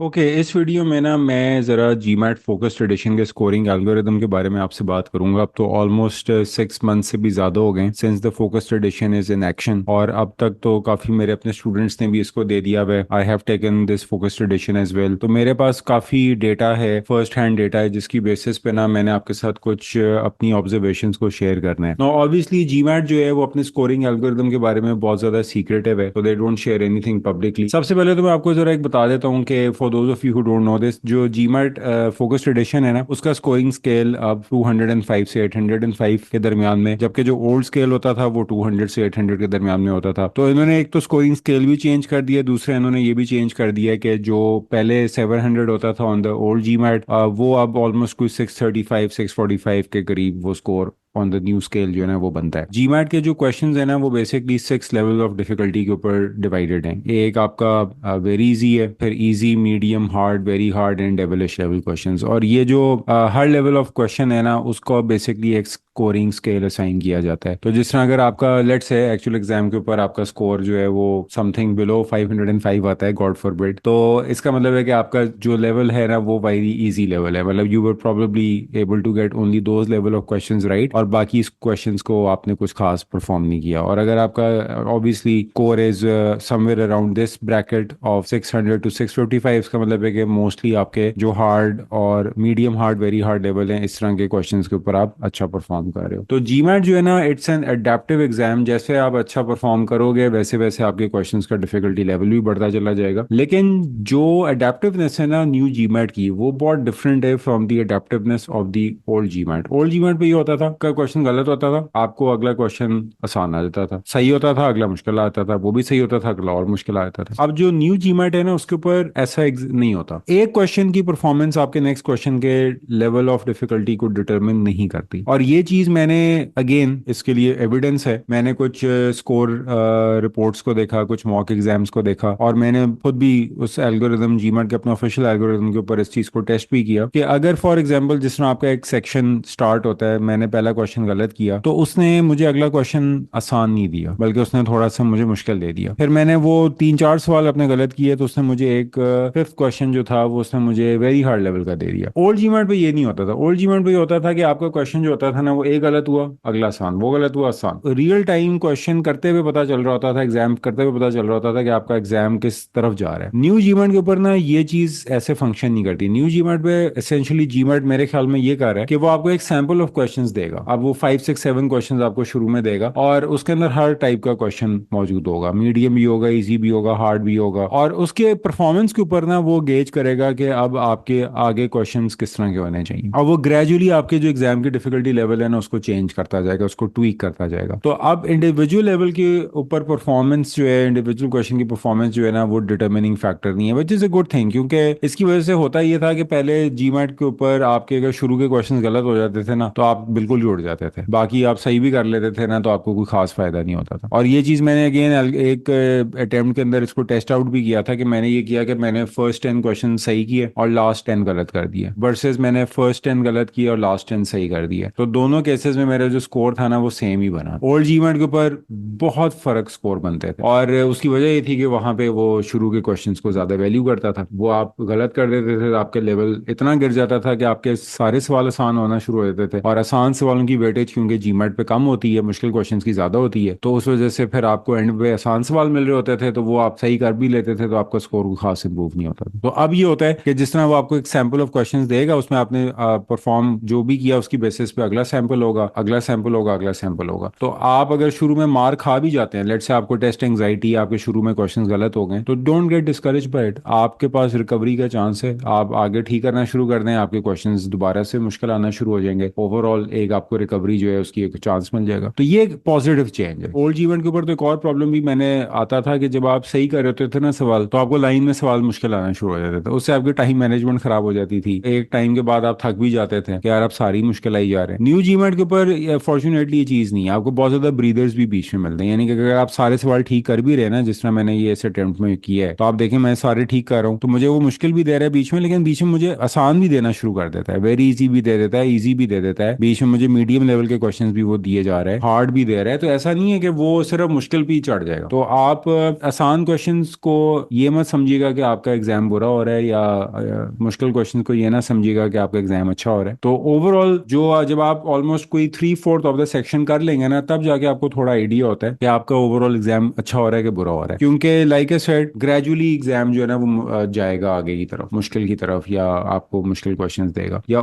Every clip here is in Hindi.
ओके इस वीडियो में ना मैं ज़रा जीमैट फोकस्ड एडिशन के स्कोरिंग एल्गोरिदम के बारे में आपसे बात करूंगा। अब तो ऑलमोस्ट 6 मंथ से भी ज़्यादा हो गए since the focused edition is in action, और अब तक तो काफ़ी मेरे अपने स्टूडेंट्स ने भी इसको दे दिया है। I have taken this focused edition as well, तो मेरे पास काफ़ी डेटा है, फर्स्ट हैंड डेटा है, जिसकी बेसिस पे ना मैंने आपके साथ कुछ अपनी ऑब्जर्वेशंस को शेयर करना है। नाउ ऑब्वियसली जीमैट जो है वो अपने स्कोरिंग एल्गोरिदम के बारे में बहुत ज़्यादा सीक्रेटिव है, तो they don't share anything publicly. सबसे पहले तो मैं आपको ज़रा एक बता देता हूँ कि for those of you who don't know this, जो जीमैट फोकस्ड एडिशन है ना, उसका स्कोरिंग स्केल अब 205 से 805 के दरमियान में, जबकि जो ओल्ड स्केल होता था वो 200 से 800 के दरमियान में होता था। तो इन्होंने एक तो स्कोरिंग स्केल भी चेंज कर दिया, दूसरा इन्होंने ये भी चेंज कर दिया कि जो पहले 700 होता था ऑन द ओल्ड जीमैट, वो अब ऑलमोस्ट कुछ 635 645 के करीब वो score on the new scale जो है ना वो बनता है। जीमैट के जो क्वेश्चंस है ना वो बेसिकली 6 लेवल ऑफ डिफिकल्टी के ऊपर डिवाइडेड हैं। एक आपका वेरी इजी है, फिर easy, medium, hard, very hard and devilish level questions. और ये जो हर लेवल ऑफ क्वेश्चन है ना उसको बेसिकली एक स्कोरिंग स्केल असाइन किया जाता है। तो जिस तरह अगर आपका लेट्स है एक्चुअल एग्जाम के ऊपर आपका स्कोर जो है वो समथिंग बिलो 505 आता है, गॉड फॉरबिड, तो इसका मतलब है कि आपका जो लेवल है ना वो वेरी इजी लेवल है। मतलब you were probably able to get only those level of questions right, और बाकी इस क्वेश्चंस को आपने कुछ खास परफॉर्म नहीं किया। और अगर आपका obviously core is somewhere around this bracket of 600 to 655, इसका मतलब है कि मोस्टली आपके जो हार्ड और medium hard, very hard level हैं, इस तरह के क्वेश्चंस के ऊपर आप अच्छा परफॉर्म कर रहे हो। तो जीमैट जो है ना इट्स एन एडेप्टिव एग्जाम, जैसे आप अच्छा परफॉर्म करोगे वैसे वैसे आपके क्वेश्चंस का डिफिकल्टी लेवल भी बढ़ता चला जाएगा। लेकिन जो अडेप्टिवनेस है ना न्यू जीमैट की, वो बहुत डिफरेंट है from the adaptiveness of the old GMAT. Old GMAT पे ये होता था का क्वेश्चन गलत होता था, आपको अगला क्वेश्चन आसान आ जाता था, सही होता था अगला मुश्किल आता था, वो भी सही होता था अगला और मुश्किल आता था। अब जो न्यू जीमैट है ना उसके ऊपर ऐसा नहीं होता। एक क्वेश्चन की परफॉर्मेंस आपके नेक्स्ट क्वेश्चन के लेवल ऑफ डिफिकल्टी को डिटरमिन नहीं करती। और ये चीज मैंने अगेन इसके लिए एविडेंस है, मैंने कुछ स्कोर रिपोर्ट्स को देखा, कुछ मॉक एग्जाम्स को देखा, और मैंने खुद भी उस एल्गोरिदम जीमैट के अपने ऑफिशियल एल्गोरिदम के ऊपर इस चीज को टेस्ट भी किया कि अगर फॉर एग्जांपल जिस तरह आपका एक सेक्शन स्टार्ट होता है, मैंने पहला क्वेश्चन गलत किया तो उसने मुझे अगला क्वेश्चन आसान नहीं दिया, बल्कि उसने थोड़ा सा मुझे मुश्किल दे दिया। फिर मैंने वो 3 4 सवाल अपने गलत किए तो उसने मुझे एक फिफ्थ क्वेश्चन जो था वो उसने मुझे वेरी हार्ड लेवल का दे दिया। ओल्ड जीमैट पे ये नहीं होता था। ओल्ड जीमैट पे ये होता था कि आपका क्वेश्चन जो होता था ना वो एक गलत हुआ अगला आसान, वो गलत हुआ आसान, रियल टाइम क्वेश्चन करते हुए पता चल रहा होता था, एग्जाम करते हुए पता चल रहा होता था कि आपका एग्जाम किस तरफ जा रहा है। न्यू जीमैट के ऊपर ना ये चीज ऐसे फंक्शन नहीं करती। न्यू जीमैट पे एसेंशियली जीमैट मेरे ख्याल में ये कर रहा है कि वो आपको एक सैंपल ऑफ क्वेश्चंस देगा। अब वो 5 6 7 क्वेश्चंस आपको शुरू में देगा और उसके अंदर हर टाइप का क्वेश्चन मौजूद होगा, मीडियम भी होगा, इजी भी होगा, हार्ड भी होगा, और उसके परफॉर्मेंस के ऊपर ना वो गेज करेगा कि अब आपके आगे क्वेश्चंस किस तरह के होने चाहिए। और वो ग्रेजुअली आपके जो एग्जाम की डिफिकल्टी लेवल है ना उसको चेंज करता जाएगा, उसको ट्वीक करता जाएगा। तो अब इंडिविजुअल लेवल के ऊपर परफॉर्मेंस जो है, इंडिविजुअल क्वेश्चन की परफॉर्मेंस जो है ना वो डिटर्मिनिंग फैक्टर नहीं है, which is a good thing, क्योंकि इसकी वजह से होता ये था कि पहले जीमैट के ऊपर आपके अगर शुरू के क्वेश्चन गलत हो जाते थे ना तो आप बिल्कुल ही उड़ जाते थे, बाकी आप सही भी कर लेते थे ना तो आपको कोई खास फायदा नहीं होता था। और ये चीज मैंने अगेन एक अटेम्प्ट के अंदर इसको टेस्ट आउट भी किया था कि मैंने ये किया कि मैंने फर्स्ट 10 क्वेश्चन सही किए और लास्ट 10 गलत कर दिए, वर्सेस मैंने फर्स्ट 10 गलत किए और लास्ट 10 सही कर दिए। तो दोनों केसेस में मेरा जो स्कोर था ना वो सेम ही बना। ओल्ड जीमैट के ऊपर बहुत फर्क स्कोर बनते थे, और उसकी वजह ये थी कि वहां पे वो शुरू के क्वेश्चंस को ज्यादा वैल्यू करता था। वो आप गलत कर देते थे तो आपके लेवल इतना गिर जाता था कि आपके सारे सवाल आसान होना शुरू हो जाते थे, और आसान सवालों की वेटेज क्योंकि जीमैट पे कम होती है, मुश्किल क्वेश्चंस की ज्यादा होती है, तो उस वजह से फिर आपको एंड पे आसान सवाल मिल रहे होते थे तो वो आप सही कर भी लेते थे तो आपका स्कोर को खास इंप्रूव नहीं होता था। तो अब ये होता है कि जिस तरह वो आपको एक सैंपल ऑफ क्वेश्चंस देगा, उसमें आपने परफॉर्म जो भी किया उसकी बेसिस पे अगला सैंपल होगा, अगला सैंपल होगा, अगला सैंपल होगा। तो आप अगर शुरू में मार खा भी जाते हैं, लेट से आपको टेस्ट एंग्जाइटी, आपके शुरू में क्वेश्चंस गलत हो गए, तो don't get discourage by it. आपके पास रिकवरी का चांस है, आप आगे ठीक करना शुरू कर दें, आपके क्वेश्चंस दोबारा से मुश्किल आना शुरू हो जाएंगे, ओवरऑल एक आपको रिकवरी जो है उसकी एक चांस मिल जाएगा। तो ये एक पॉजिटिव चेंज है। ओल्ड जीवन के ऊपर तो एक और प्रॉब्लम भी मैंने आता था कि जब आप सही कर रहे होते थे ना सवाल, तो आपको लाइन में सवाल मुश्किल आना शुरू हो जाते थे, उससे आपकी टाइम मैनेजमेंट खराब हो जाती थी। एक टाइम के बाद आप थक भी जाते थे कि यार अब सारी मुश्किल आई जा रहे हैं। न्यू जीवन जीमेट के ऊपर फॉर्चुनेटली ये चीज़ नहीं है, आपको बहुत ज़्यादा ब्रीदर्स भी बीच में मिलते हैं, यानी कि अगर आप सारे सवाल ठीक कर भी रहे हैं ना, जिस तरह मैंने ये इस अटेम्प्ट में किया है, तो आप देखें मैं सारे ठीक कर रहा हूँ, तो मुझे वो मुश्किल भी दे रहा है बीच में, लेकिन बीच में मुझे आसान भी देना शुरू कर देता है, वेरी इजी भी दे देता है, इजी भी दे देता है, बीच में मुझे मीडियम लेवल के क्वेश्चन भी वो दिए जा रहे हैं, हार्ड भी दे रहा है। तो ऐसा नहीं है कि वो सिर्फ मुश्किल पे ही चढ़ जाएगा। तो आप आसान क्वेश्चंस को ये मत समझिएगा कि आपका एग्जाम बुरा हो रहा है, या मुश्किल क्वेश्चन को ये ना समझिएगा कि आपका एग्जाम अच्छा हो रहा है। तो ओवरऑल जो जब आप ऑलमोस्ट कोई 3/4 ऑफ द सेक्शन कर लेंगे ना, तब जाके आपको थोड़ा आइडिया होता है कि आपका ओवरऑल एग्जाम अच्छा हो रहा है कि बुरा हो रहा है। क्योंकि like a said, gradually exam जो है ना वो जाएगा आगे की तरफ, मुश्किल की तरफ, या आपको मुश्किल क्वेश्चंस देगा, या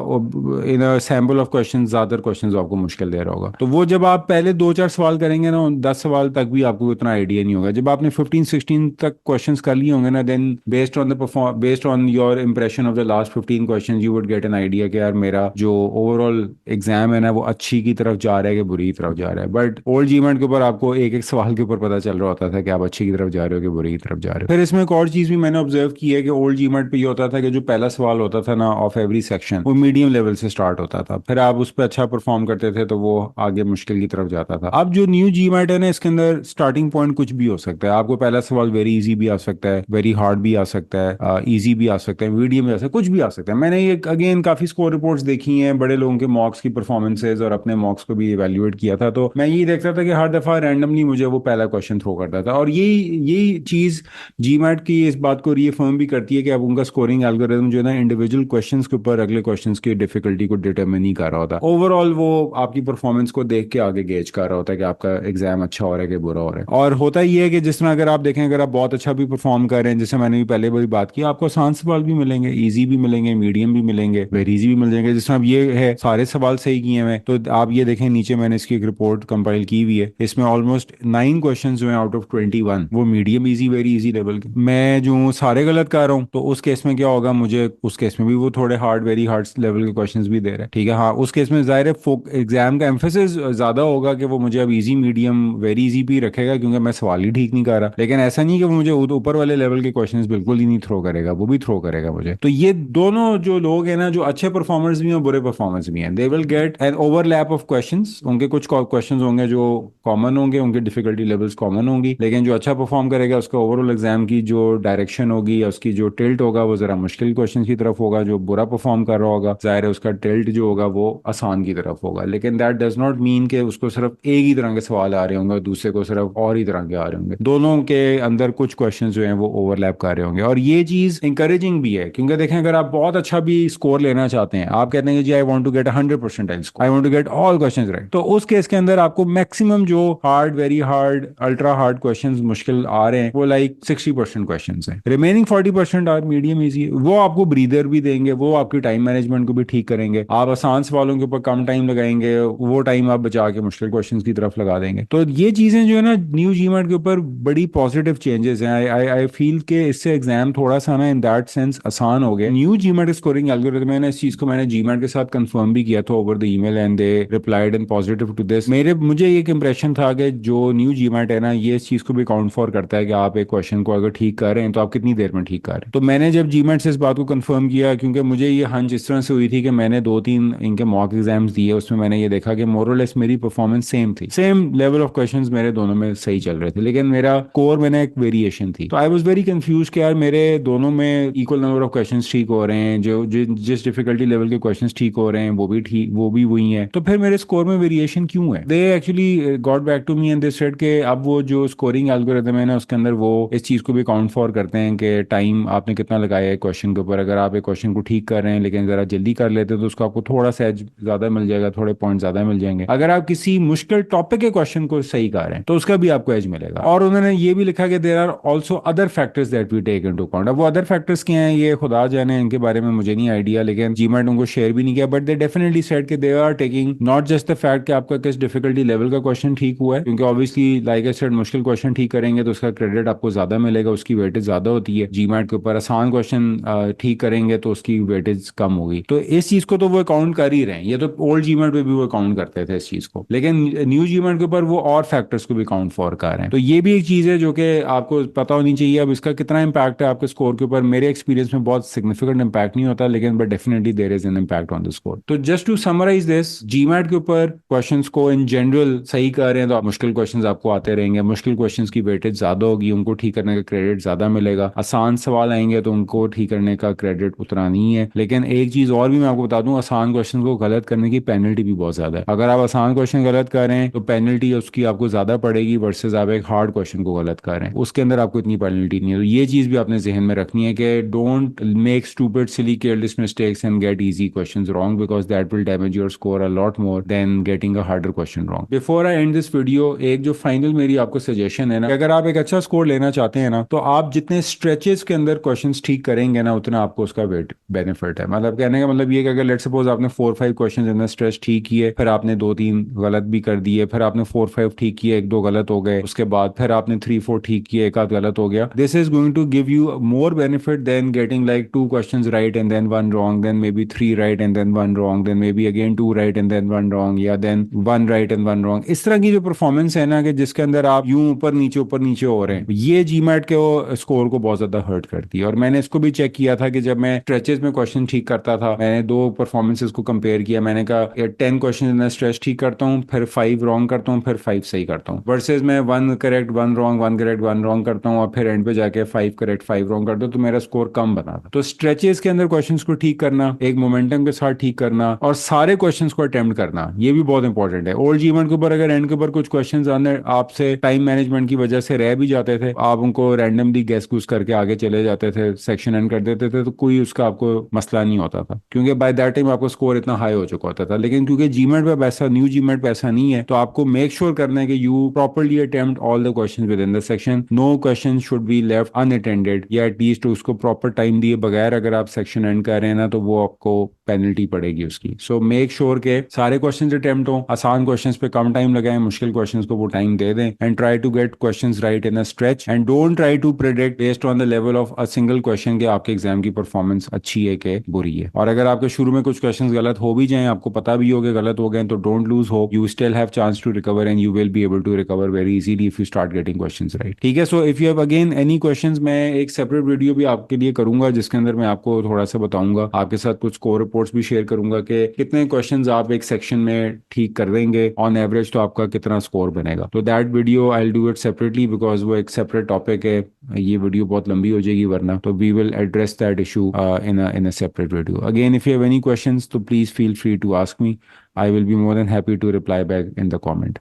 इन अ सैम्पल ऑफ क्वेश्चंस ज्यादा क्वेश्चंस आपको मुश्किल दे रहा होगा। तो वो जब आप पहले 2-4 सवाल करेंगे ना, 10 सवाल तक भी आपको उतना आइडिया नहीं होगा। जब आपने 15-16 तक क्वेश्चंस कर लिए होंगे ना, then based on your impression of the last 15 questions you would get an idea कि यार मेरा जो ओवरऑल एग्जाम है ना वो अच्छी की तरफ जा रहा है कि बुरी की तरफ जा रहा है। बट ओल्ड जीमेट के ऊपर आपको एक एक सवाल के ऊपर पता चल रहा होता था कि आप अच्छी की तरफ जा रहे हो कि बुरी की तरफ जा रहे हो। फिर इसमें एक और चीज भी मैंने ऑब्जर्व की है कि ओल्ड जीमेट पे ये होता था कि जो पहला सवाल होता था ना ऑफ एवरी सेक्शन, वो मीडियम लेवल से स्टार्ट होता था, फिर आप उस पर अच्छा परफॉर्म करते थे तो वो आगे मुश्किल की तरफ जाता था। अब जो न्यू जीमेट है ना, इसके अंदर स्टार्टिंग पॉइंट कुछ भी हो सकता है। आपको पहला सवाल वेरी इजी भी आ सकता है, वेरी हार्ड भी आ सकता है, इजी भी आ सकता है, मीडियम भी आ सकता है, कुछ भी आ सकता है। मैंने ये अगेन काफी स्कोर रिपोर्ट्स देखी हैं, बड़े लोगों के मॉक्स की परफॉर्मेंसेज और अपने मॉक्स को भी इवेल्युएट किया था, तो मैं ये देखता था कि हर दफा रैंडमली मुझे वो पहला क्वेश्चन थ्रो करता था। और यही चीज जीमैट की इस बात को रीअफर्म भी करती है कि अब उनका स्कोरिंग एल्गोरिथम जो है ना, इंडिविजुअल क्वेश्चंस के ऊपर अगले क्वेश्चंस की डिफिकल्टी को डिटरमिन नहीं कर रहा होता, ओवरऑल वो आपकी परफॉर्मेंस को देख के आगे गेज कर रहा होता है कि आपका एग्जाम अच्छा हो रहा है कि बुरा हो रहा है। और होता ही है कि जिस तरह अगर आप देखें, अगर आप बहुत अच्छा भी परफॉर्म कर रहे हैं, जैसे मैंने भी पहले भी बात की, आपको आसान सवाल भी मिलेंगे, ईजी भी मिलेंगे, मीडियम भी मिलेंगे, वेरी इजी भी मिल जाएंगे। जिस तरह अब ये है सारे सवाल सही किए हैं, तो आप ये देखें नीचे मैंने इसकी एक रिपोर्ट कंपाइल की हुई है, इसमें ऑलमोस्ट 9 क्वेश्चन जो है आउट ऑफ 21 वो medium easy very easy level के। मैं जो सारे गलत कर रहा हूँ, तो उस केस में क्या होगा, मुझे उस केस में भी वो थोड़े हार्ड वेरी हार्ड लेवल के क्वेश्चंस भी दे रहा है, ठीक है। हाँ, उस केस में जाहिर है एग्जाम का एम्फेसिस ज्यादा होगा कि वो मुझे अब इजी मीडियम वेरी इजी भी रखेगा, क्योंकि मैं सवाल ही ठीक नहीं कर रहा। लेकिन ऐसा नहीं कि वो मुझे ऊपर वाले लेवल के क्वेश्चंस बिल्कुल ही नहीं थ्रो करेगा, वो भी थ्रो करेगा मुझे। तो ये दोनों जो लोग हैं ना, जो अच्छे परफॉर्मर्स भी हैं बुरे परफॉर्मर्स भी हैं, they will get an overlap of questions. उनके कुछ क्वेश्चंस होंगे जो कॉमन होंगे, उनके डिफिकल्टी लेवल्स कॉमन होंगी, लेकिन जो अच्छा परफॉर्म करेगा उसका ओवरऑल एग्जाम की जो डायरेक्शन होगी या उसकी जो टिल्ट होगा वो जरा मुश्किल क्वेश्चन की तरफ होगा। जो बुरा परफॉर्म कर रहा होगा, जाहिर है उसका टिल्ट जो होगा वो आसान की तरफ होगा। लेकिन दैट डज नॉट मीन कि उसको सिर्फ एक ही तरह के सवाल आ रहे होंगे और दूसरे को सिर्फ और ही तरह के आ रहे होंगे। दोनों के अंदर कुछ क्वेश्चन जो हैं वो ओवरलैप कर रहे होंगे, और ये चीज इंकरेजिंग भी है, क्योंकि देखें अगर आप बहुत अच्छा भी स्कोर लेना चाहते हैं, आप कहते हैं कि जी I want to get 100% score, I want to get all questions right, तो उस केस के अंदर आपको मैक्सिमम जो hard very hard ultra hard questions मुश्किल आ रहे हैं वो लाइक 60% क्वेश्चंस हैं, रिमेनिंग 40% आर मीडियम इजी। वो आपको ब्रीदर भी देंगे, वो आपकी टाइम मैनेजमेंट को भी ठीक करेंगे, आप आसान सवालों के ऊपर कम टाइम लगाएंगे, वो टाइम आप बचा के मुश्किल क्वेश्चंस की तरफ लगा देंगे। तो ये चीजें जो है ना न्यू जीमेट के ऊपर बड़ी पॉजिटिव चेंजेस हैं। आई फील के इससे एग्जाम थोड़ा सा ना इन दैट सेंस आसान हो गया। न्यू जीमेट स्कोरिंग एल्गोरिथम है ना, इस चीज को मैंने जीमेट के साथ कंफर्म भी किया था over the email, and they replied in positive to this. मुझे एक इंप्रेशन था कि जो न्यू जीमेट है ना, ये इस चीज को भी काउंट फॉर करता है कि आप एक क्वेश्चन को अगर ठीक कर रहे हैं तो आप कितनी देर में ठीक कर रहे हैं। तो मैंने जब जीमेट से इस बात को कंफर्म किया, क्योंकि मुझे ये हंच इस तरह से हुई थी कि मैंने 2-3 इनके मॉक एग्जाम्स दिए, उसमें मैंने ये देखा कि मोरलेस मेरी परफॉर्मेंस सेम थी, सेम लेवल ऑफ क्वेश्चंस मेरे दोनों में सही चल रहे थे, लेकिन मेरा स्कोर मैंने एक वेरिएशन थी। तो आई वाज वेरी कंफ्यूज कि यार मेरे दोनों में इक्वल नंबर ऑफ क्वेश्चंस ठीक हो रहे हैं, जो जिस डिफिकल्टी लेवल के क्वेश्चंस ठीक हो रहे हैं वो भी वही हैं, तो फिर मेरे स्कोर में वेरिएशन क्यों है। They actually got back to me and they said कि अब वो जो स्कोरिंग एल्गोरिथम है ना, उसके अंदर वो इस चीज को भी काउंट फॉर करते हैं कि टाइम आपने कितना लगाया है क्वेश्चन के ऊपर। अगर आप एक क्वेश्चन को ठीक कर रहे हैं लेकिन जरा जल्दी कर लेते हैं तो उसको आपको थोड़ा सा एज ज्यादा मिल जाएगा, थोड़े पॉइंट ज्यादा मिल जाएंगे। अगर आप किसी मुश्किल टॉपिक के क्वेश्चन को सही कर रहे हैं तो उसका भी आपको एज मिलेगा। और उन्होंने ये भी लिखा कि there are also other factors that we take into account. अब वो अदर फैक्टर्स क्या हैं ये खुदा जाने, इनके बारे में मुझे नहीं आइडिया, लेकिन जीमेट उनको शेयर भी नहीं किया, बट दे डेफिनेटली सेड कि they are taking not just the fact कि आपका किस डिफिकल्टी लेवल का क्वेश्चन ठीक हुआ है, क्योंकि ऑब्वियसली लाइक आई सेड मुश्किल क्वेश्चन ठीक करेंगे तो उसका क्रेडिट आपको ज्यादा मिलेगा, उसकी वेटेज ज्यादा होती है। जीमेट के ऊपर आसान क्वेश्चन ठीक करेंगे तो उसकी वेटेज कम होगी। तो इस चीज को तो वो अकाउंट कर ही रहे हैं, ये तो ओल्ड जीमेट पे भी वो अकाउंट करते थे इस चीज को, लेकिन न्यू जीमेट के ऊपर वो और फैक्टर्स को भी काउंट फॉर कर रहे हैं। तो ये भी एक चीज है जो कि आपको पता होनी चाहिए। अब इसका कितना इंपैक्ट है आपके स्कोर के ऊपर, मेरे एक्सपीरियंस में बहुत सिग्निफिकेंट इंपैक्ट नहीं होता, लेकिन but definitely there is an impact on the score. तो जस्ट टू समराइज दिस, बस जीमैट के ऊपर क्वेश्चंस को इन जनरल सही कर रहे हैं तो आप मुश्किल क्वेश्चंस आपको आते रहेंगे, मुश्किल क्वेश्चंस की वेटेज ज्यादा होगी, उनको ठीक करने का क्रेडिट ज्यादा मिलेगा। आसान सवाल आएंगे तो उनको ठीक करने का क्रेडिट उतना नहीं है। लेकिन एक चीज और भी मैं आपको बता दूं, आसान क्वेश्चन को गलत करने की पेनल्टी भी बहुत ज्यादा है। अगर आप आसान क्वेश्चन गलत कर रहे हैं तो पेनल्टी उसकी आपको ज्यादा पड़ेगी वर्सेज आप एक हार्ड क्वेश्चन को गलत कर रहे हैं, उसके अंदर आपको इतनी पेनल्टी नहीं है। तो ये चीज भी आपने जहन में रखनी है कि don't make stupid silly careless mistakes and gate easy questions wrong, because that will damage your score a lot more than getting a harder question wrong. Before I and this video, एक जो फाइनल मेरी आपको सजेशन है ना, अगर आप एक अच्छा स्कोर लेना चाहते हैं ना, तो आप जितने स्ट्रेचेस के अंदर क्वेश्चंस ठीक करेंगे ना, उतना आपको उसका बेनिफिट है। मतलब कहने का मतलब ये कि अगर लेट सपोज आपने 4-5 क्वेश्चन अंदर स्ट्रेच ठीक किए, फिर आपने 2-3 गलत भी कर दिए, फिर आपने 4-5 ठीक किए, 1-2 गलत हो गए, उसके बाद फिर आपने 3-4 ठीक किए, एक आध गलत हो गया, this is going to give you more benefit than getting like 2 questions right and then 1 wrong, then maybe 3 right and then 1 wrong, then maybe again 2 right and then 1 wrong, या देन 1 राइट एंड 1 रॉन्ग। इस तरह की जो परफॉर्मेंस है ना, कि जिसके अंदर आप यूं ऊपर नीचे हो रहे हैं, ये जीमैट के स्कोर को बहुत ज्यादा हर्ट करती है। और मैंने इसको भी चेक किया था कि जब मैं स्ट्रेचेस में क्वेश्चन ठीक करता था, मैंने दो परफॉर्मेंसेस को कंपेयर किया। मैंने कहा 10 क्वेश्चन में स्ट्रेच ठीक करता हूँ, फिर 5 रॉन्ग करता हूँ, फिर 5 सही करता हूँ, वर्सेज मैं 1 करेक्ट 1 रॉन्ग, 1 करेक्ट 1 रॉन्ग करता हूँ और फिर एंड पे जाके 5 करेक्ट 5 रॉन्ग करता हूँ, तो मेरा स्कोर कम बना था। तो स्ट्रेचेस के अंदर क्वेश्चंस को ठीक करना, एक मोमेंटम के साथ ठीक करना और सारे क्वेश्चंस को अटेम्प्ट करना, ये भी बहुत इंपॉर्टेंट है। ओल्ड जीवन के ऊपर अगर एंड के ऊपर कुछ क्वेश्चंस आने आपसे टाइम मैनेजमेंट की वजह से रह भी जाते थे, आप उनको रैंडमली गैस गूस करके आगे चले जाते थे, सेक्शन एंड कर देते थे, तो कोई उसका आपको मसला नहीं होता था, क्योंकि बाय दैट टाइम आपको स्कोर इतना हाई हो चुका होता था। लेकिन क्योंकि जीमेट पे वैसा न्यू जीमेट पे ऐसा नहीं है, तो आपको मेक श्योर करना है कि you properly attempt all the question within the section. No question should be left unattended, या एटलीस्ट उसको प्रॉपर टाइम दिए बगैर अगर आप सेक्शन एंड कर रहे हैं ना, तो वो आपको पेनल्टी पड़ेगी उसकी। सो मेक श्योर के सारे क्वेश्चंस अटेम्प्ट हो, आसान क्वेश्चंस पे कम टाइम लगाएं, मुश्किल क्वेश्चंस को वो टाइम दे दें, and try to get questions right in a stretch, and don't try to predict based on the level of a single question के आपके एग्जाम की परफॉर्मेंस अच्छी है कि बुरी है। और अगर आपके शुरू में कुछ क्वेश्चंस गलत हो भी जाएं, आपको पता भी हो कि गलत हो गए, तो don't lose hope, you still have chance to recover and you will be able to recover very easily if you start getting questions right. ठीक है, so if you have again any questions, मैं एक सेपरेट वीडियो भी आपके लिए करूंगा जिसके अंदर मैं आपको थोड़ा सा बताऊंगा, आपके साथ कुछ स्कोर रिपोर्ट्स भी शेयर करूंगा कि कितने क्वेश्चंस आप एक सेक्शन में ठीक कर देंगे ऑन एवरेज, तो आपका कितना स्कोर बनेगा। तो that video I will do it separately because वो एक सेपरेट टॉपिक है, ये वीडियो बहुत लंबी हो जाएगी वरना। तो we will address that issue in a separate video. Again, if you have any questions, so please feel free to ask me. I will be more than happy to reply back in the comment.